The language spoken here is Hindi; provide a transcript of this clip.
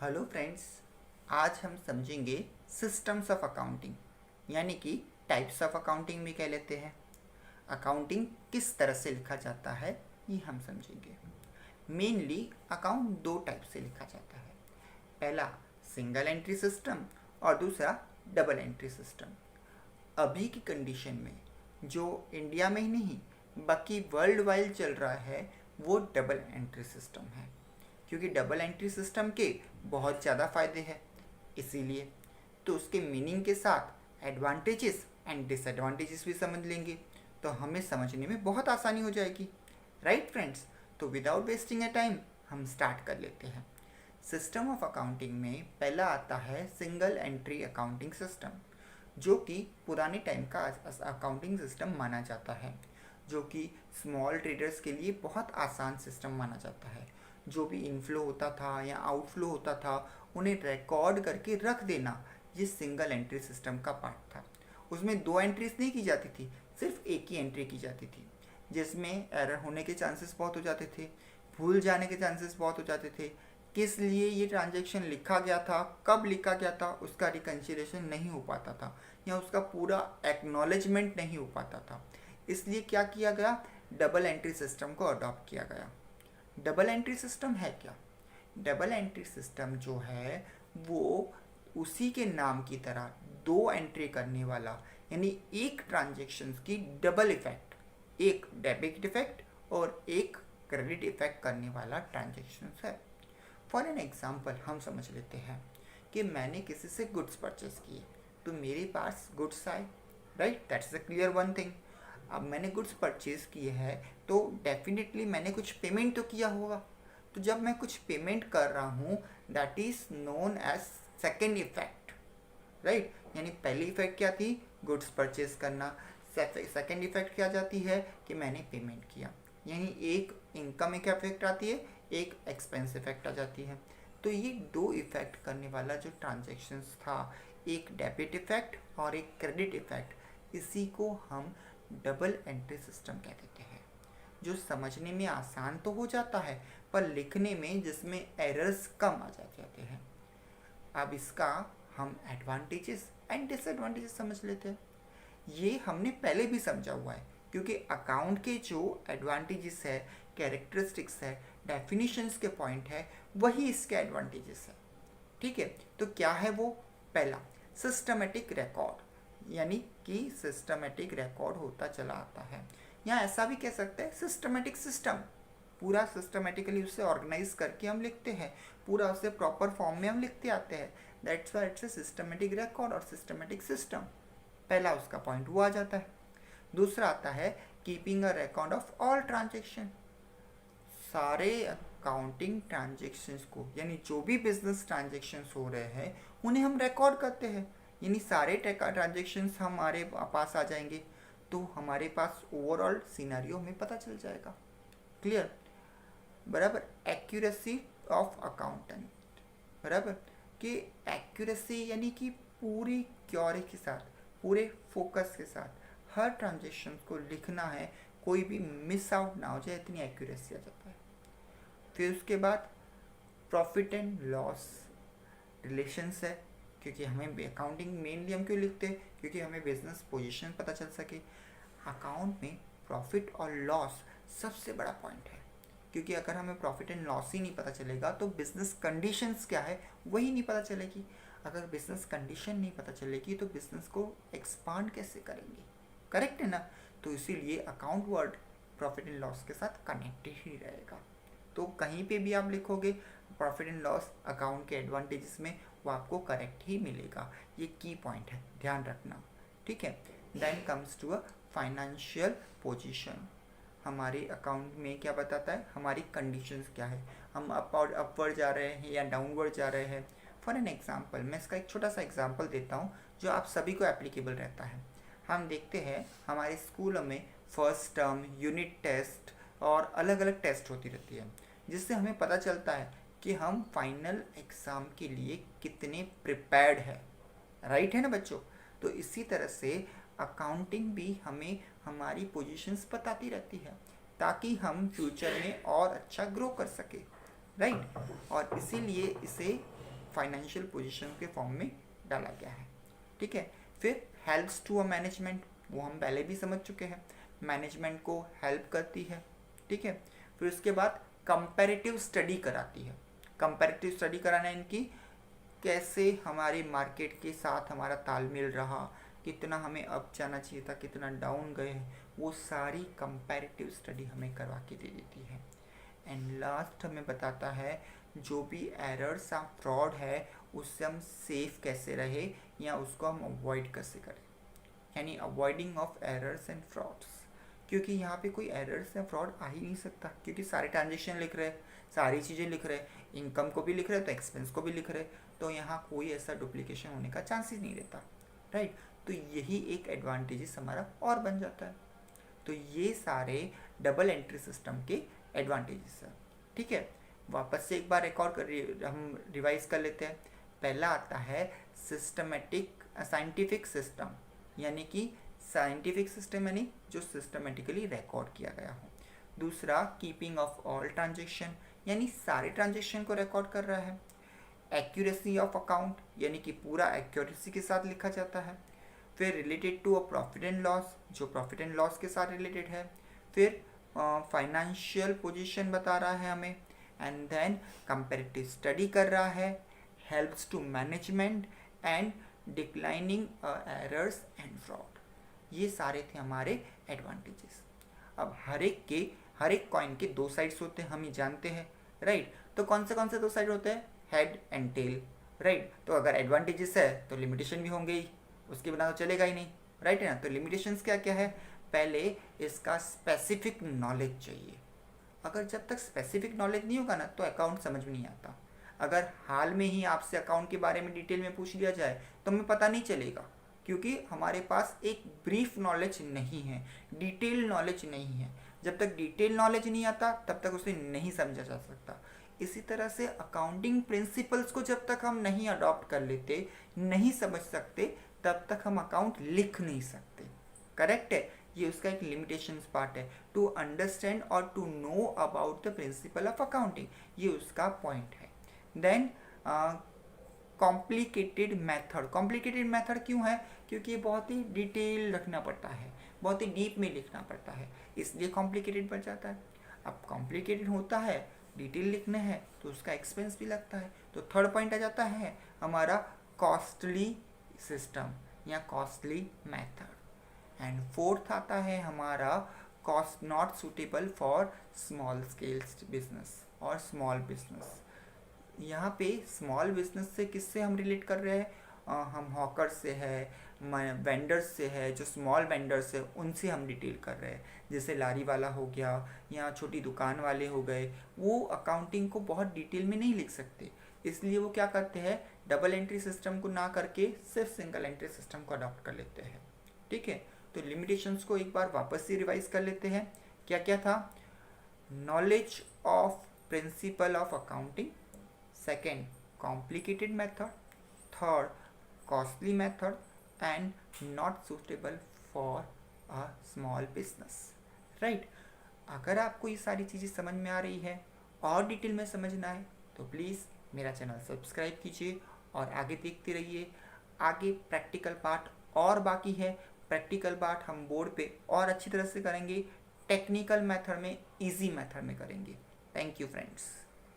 हेलो फ्रेंड्स, आज हम समझेंगे सिस्टम्स ऑफ अकाउंटिंग, यानी कि टाइप्स ऑफ अकाउंटिंग भी कह लेते हैं। अकाउंटिंग किस तरह से लिखा जाता है ये हम समझेंगे। मेनली अकाउंट दो टाइप से लिखा जाता है। पहला सिंगल एंट्री सिस्टम और दूसरा डबल एंट्री सिस्टम। अभी की कंडीशन में जो इंडिया में ही नहीं बाकी वर्ल्ड वाइड चल रहा है वो डबल एंट्री सिस्टम है, क्योंकि डबल एंट्री सिस्टम के बहुत ज़्यादा फ़ायदे हैं। इसीलिए तो उसके मीनिंग के साथ एडवांटेजेस एंड डिसएडवांटेजेस भी समझ लेंगे तो हमें समझने में बहुत आसानी हो जाएगी। राइट फ्रेंड्स, तो विदाउट वेस्टिंग ए टाइम हम स्टार्ट कर लेते हैं। सिस्टम ऑफ अकाउंटिंग में पहला आता है सिंगल एंट्री अकाउंटिंग सिस्टम, जो कि पुराने टाइम का अकाउंटिंग सिस्टम माना जाता है, जो कि स्मॉल ट्रेडर्स के लिए बहुत आसान सिस्टम माना जाता है। जो भी इनफ्लो होता था या आउटफ्लो होता था उन्हें रिकॉर्ड करके रख देना, ये सिंगल एंट्री सिस्टम का पार्ट था। उसमें दो एंट्रीज नहीं की जाती थी, सिर्फ एक ही एंट्री की जाती थी, जिसमें एरर होने के चांसेस बहुत हो जाते थे, भूल जाने के चांसेस बहुत हो जाते थे। किस लिए ये ट्रांजैक्शन लिखा गया था, कब लिखा गया था, उसका रिकन्सिलेशन नहीं हो पाता था या उसका पूरा एक्नॉलेजमेंट नहीं हो पाता था। इसलिए क्या किया गया, डबल एंट्री सिस्टम को अडॉप्ट किया गया। डबल एंट्री सिस्टम है क्या? डबल एंट्री सिस्टम जो है वो उसी के नाम की तरह दो एंट्री करने वाला, यानी एक ट्रांजेक्शन की डबल इफेक्ट, एक डेबिट इफेक्ट और एक क्रेडिट इफेक्ट करने वाला ट्रांजेक्शन है। फॉर एन एग्जाम्पल हम समझ लेते हैं कि मैंने किसी से गुड्स परचेस किए तो मेरे पास गुड्स आए, right, that's a clear one thing. अब मैंने गुड्स परचेज किए हैं तो डेफिनेटली मैंने कुछ पेमेंट तो किया होगा। तो जब मैं कुछ पेमेंट कर रहा हूँ that is known as second effect, right. यानी पहली इफेक्ट क्या थी, गुड्स परचेज करना। सेकेंड इफेक्ट क्या जाती है कि मैंने पेमेंट किया, यानी एक इनकम एक इफेक्ट आती है, एक एक्सपेंस इफेक्ट आ जाती है। तो ये दो इफेक्ट करने वाला जो ट्रांजेक्शन्स था, एक डेबिट इफेक्ट और एक क्रेडिट इफेक्ट, इसी को हम डबल एंट्री सिस्टम कह देते हैं, जो समझने में आसान तो हो जाता है पर लिखने में जिसमें एरर्स कम आ जाते हैं। अब इसका हम एडवांटेजेस एंड डिसएडवांटेजेस समझ लेते हैं। ये हमने पहले भी समझा हुआ है, क्योंकि अकाउंट के जो एडवांटेजेस है, कैरेक्टरिस्टिक्स है, डेफिनेशंस के पॉइंट है, वही इसके एडवांटेजेस है। ठीक है, तो क्या है वो? पहला सिस्टमेटिक रिकॉर्ड, यानी कि सिस्टमेटिक रिकॉर्ड होता चला आता है, या ऐसा भी कह सकते हैं सिस्टमेटिक सिस्टम। पूरा सिस्टमेटिकली उसे ऑर्गेनाइज करके हम लिखते हैं, पूरा उसे प्रॉपर फॉर्म में हम लिखते आते हैं। That's why it's a systematic record और सिस्टमेटिक सिस्टम। पहला उसका पॉइंट वो आ जाता है। दूसरा आता है keeping a record of all transaction. सारे अकाउंटिंग ट्रांजेक्शन्स को, यानी जो भी बिजनेस ट्रांजेक्शन्स हो रहे हैं उन्हें हम रिकॉर्ड करते हैं, यानी सारे ट्रांजेक्शन्स हमारे पास आ जाएंगे तो हमारे पास ओवरऑल सिनेरियो हमें पता चल जाएगा। क्लियर? बराबर। एक्यूरेसी ऑफ अकाउंटेंट, बराबर, कि एक्यूरेसी यानी कि पूरी क्योरी के साथ, पूरे फोकस के साथ हर ट्रांजेक्शन को लिखना है, कोई भी मिस आउट ना हो जाए, इतनी एक्यूरेसी आ जाता है। फिर उसके बाद प्रॉफिट एंड लॉस रिलेशंस है, क्योंकि हमें अकाउंटिंग मेनली हम क्यों लिखते हैं, क्योंकि हमें बिजनेस पोजीशन पता चल सके। अकाउंट में प्रॉफिट और लॉस सबसे बड़ा पॉइंट है, क्योंकि अगर हमें प्रॉफिट एंड लॉस ही नहीं पता चलेगा तो बिजनेस कंडीशंस क्या है वही नहीं पता चलेगी। अगर बिजनेस कंडीशन नहीं पता चलेगी तो बिजनेस को एक्सपांड कैसे करेंगे? करेक्ट है ना? तो इसीलिए account word profit and loss के साथ कनेक्टेड ही रहेगा। तो कहीं पे भी आप लिखोगे प्रॉफिट एंड लॉस अकाउंट के एडवांटेजेस में, वो आपको करेक्ट ही मिलेगा। ये की पॉइंट है, ध्यान रखना। ठीक है। Then comes to a financial position. हमारे अकाउंट में क्या बताता है, हमारी कंडीशंस क्या है, हम अपवर्ड जा रहे हैं या डाउनवर्ड जा रहे हैं। फॉर एन एग्जांपल, मैं इसका एक छोटा सा एग्जांपल देता हूँ जो आप सभी को एप्लीकेबल रहता है। हम देखते हैं हमारे स्कूलों में फर्स्ट टर्म, यूनिट टेस्ट और अलग अलग टेस्ट होती रहती है, जिससे हमें पता चलता है कि हम फाइनल एग्ज़ाम के लिए कितने प्रिपेयर्ड है। राइट है ना बच्चों? तो इसी तरह से अकाउंटिंग भी हमें हमारी पोजीशंस बताती रहती है, ताकि हम फ्यूचर में और अच्छा ग्रो कर सके। राइट? और इसीलिए इसे फाइनेंशियल पोजीशन के फॉर्म में डाला गया है। ठीक है, फिर हेल्प्स टू अ मैनेजमेंट, वो हम पहले भी समझ चुके हैं, मैनेजमेंट को हेल्प करती है। ठीक है, फिर उसके बाद कंपैरेटिव स्टडी कराती है। कंपैरेटिव स्टडी कराना इनकी कैसे हमारे मार्केट के साथ हमारा तालमेल रहा, कितना हमें अप जाना चाहिए था, कितना डाउन गए, वो सारी कंपैरेटिव स्टडी हमें करवा के दे देती है। एंड लास्ट हमें बताता है जो भी एरर्स या फ्रॉड है उससे हम सेफ कैसे रहे या उसको हम अवॉइड कैसे करें, यानी avoiding of errors and frauds, क्योंकि यहाँ पे कोई एरर्स या फ्रॉड आ ही नहीं सकता, क्योंकि सारे ट्रांजेक्शन लिख रहे हैं, सारी चीज़ें लिख रहे हैं, इनकम को भी लिख रहे हैं तो एक्सपेंस को भी लिख रहे हैं, तो यहाँ कोई ऐसा डुप्लीकेशन होने का चांसेस नहीं रहता, राइट। तो यही एक एडवांटेजेस हमारा और बन जाता है। तो ये सारे डबल एंट्री सिस्टम के एडवांटेजेस हैं। ठीक है, वापस से एक बार हम रिवाइज कर लेते हैं। पहला आता है सिस्टमेटिक साइंटिफिक सिस्टम, यानी कि साइंटिफिक सिस्टम यानी जो सिस्टमेटिकली रिकॉर्ड किया गया हो। दूसरा कीपिंग ऑफ ऑल ट्रांजेक्शन, यानी सारे ट्रांजेक्शन को रिकॉर्ड कर रहा है। एक्यूरेसी ऑफ अकाउंट, यानी कि पूरा एक्यूरेसी के साथ लिखा जाता है। फिर related to a profit and loss, जो प्रॉफिट एंड लॉस के साथ रिलेटेड है। फिर फाइनेंशियल पोजीशन बता रहा है हमें, एंड देन कंपैरेटिव स्टडी कर रहा है, helps to management and declining errors and fraud. ये सारे थे हमारे एडवांटेजेस। अब हर एक कॉइन के दो साइड्स होते हैं, हम ही जानते हैं, राइट। तो कौन से दो साइड होते हैं? Head and tail, right. तो अगर एडवांटेजेस है तो लिमिटेशन भी होंगे ही, उसके बिना तो चलेगा ही नहीं, राइट है ना। तो लिमिटेशंस क्या क्या है? पहले इसका स्पेसिफिक नॉलेज चाहिए। अगर जब तक स्पेसिफिक नॉलेज नहीं होगा ना तो अकाउंट समझ में नहीं आता। अगर हाल में ही आपसे अकाउंट के बारे में डिटेल में पूछ लिया जाए तो हमें पता नहीं चलेगा, क्योंकि हमारे पास एक ब्रीफ नॉलेज नहीं है, डिटेल नॉलेज नहीं है। जब तक डिटेल नॉलेज नहीं आता तब तक उसे नहीं समझा जा सकता। इसी तरह से अकाउंटिंग प्रिंसिपल्स को जब तक हम नहीं अडॉप्ट कर लेते, नहीं समझ सकते, तब तक हम अकाउंट लिख नहीं सकते। करेक्ट है, ये उसका एक लिमिटेशंस पार्ट है। टू अंडरस्टैंड और to know about the principle of accounting, ये उसका पॉइंट है। Then complicated method. Complicated method क्यों है? क्योंकि ये बहुत ही डिटेल रखना पड़ता है, बहुत ही डीप में लिखना पड़ता है, इसलिए कॉम्प्लिकेटेड बन जाता है। अब कॉम्प्लिकेटेड होता है, डिटेल लिखना है तो उसका एक्सपेंस भी लगता है। तो थर्ड पॉइंट आ जाता है हमारा कॉस्टली सिस्टम या कॉस्टली मेथड। एंड फोर्थ आता है हमारा cost not suitable for small scale business और स्मॉल बिजनेस। यहाँ पे स्मॉल बिजनेस से किससे हम रिलेट कर रहे हैं? हम हॉकर से है, वेंडर्स से है, जो स्मॉल वेंडर्स है उनसे हम डिटेल कर रहे हैं। जैसे लारी वाला हो गया या छोटी दुकान वाले हो गए, वो अकाउंटिंग को बहुत डिटेल में नहीं लिख सकते, इसलिए वो क्या करते हैं, डबल एंट्री सिस्टम को ना करके सिर्फ सिंगल एंट्री सिस्टम को अडॉप्ट कर लेते हैं। ठीक है, तो लिमिटेशंस को एक बार वापस से रिवाइज कर लेते हैं। क्या क्या था? Knowledge of principal of accounting, second complicated method, third costly method and not suitable for a small business, right. अगर आपको ये सारी चीज़ें समझ में आ रही है और डिटेल में समझना है तो प्लीज़ मेरा चैनल सब्सक्राइब कीजिए और आगे देखते रहिए। आगे प्रैक्टिकल पार्ट और बाकी है, प्रैक्टिकल पार्ट हम बोर्ड पे और अच्छी तरह से करेंगे, टेक्निकल मेथड में, इजी मेथड में करेंगे। Thank you friends.